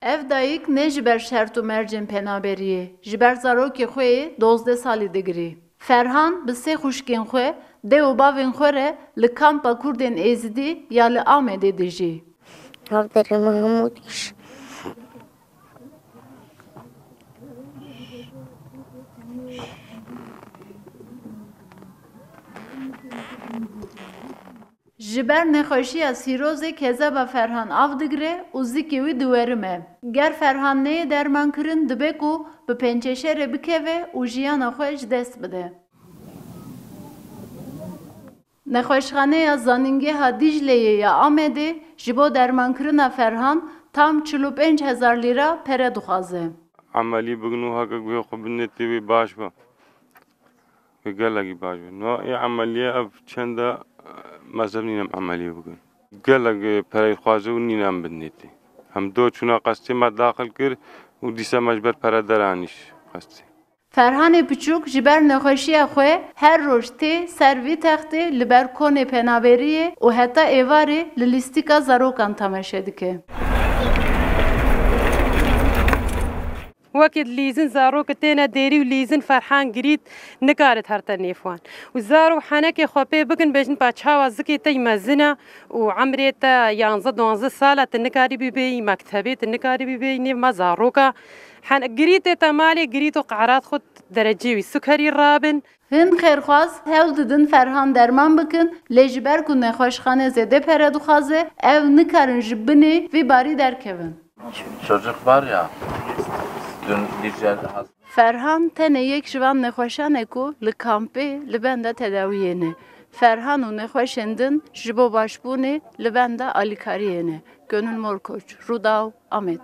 Ev dayık ne ji ber şert û mercên penaberiye, ji ber zarokê xwe 12 salî digirî. Ferhan bi sê xuşkên xwe dê û bavên xwe re li kampa Kurdên Êzidî ya li Amedê dijî. Havdere Mahmud iş. Ji ber nexweşiya sîrozê kezeba Ferhan av digire û zikê wî diwerime. Ger Ferhan neyê derman kirin dibe ku bi pençeşerê bikeve û jiyana xwe ji dest bide. Nexweşxaneya zanîngeha Dicleyê ya Amedê ji bo dermankirina Ferhan tam 45,000 lîra pere dixwaze. عملی بگنو هاگه گوی خوب نتی وی باش با وی گلگی باش با نو ای عملیه اف چند مذهب نینم عملیه بگن گلگ پرای خوازه و نینم بنیتی هم دو چونا قصدی ما داخل کر و دیسا مجبر پره درانیش قصدی Ferhanê piçûk ji ber nexweşiya xwe her roj tê ser vî textê li ber konê penaberiyê û heta êvarê li lîstika zarokan temaşe dike. وقت لیزن زاروک تینا دیری و لیزن فرحان گرید نکارت هر تنیفوان و زارو حنک خوابه بکن بجن پاچها و زکی تی مزنا و عمری تا 11 ساله تنکاری بی مکتبی تنکاری بی نیم ما زاروکا حن گرید تا مالی گرید و قعرات خود درجه و سکری رابن Hin xêrxwaz hewl didin Ferhan derman bikin lê ji ber ku nexweşxane zêde pere dixwaze ew nikarin ji binê vî barî derkevin. Çocuk var ya, dün Dicle'de hasta. Ferhan tenê yek ji van nexweşan e ku li kampê li benda tedawiyê ne. Ferhan û nexweşên din ji bo başbûnê li benda alîkariyê ne. Gönül Morkoç, Rudaw, Amed.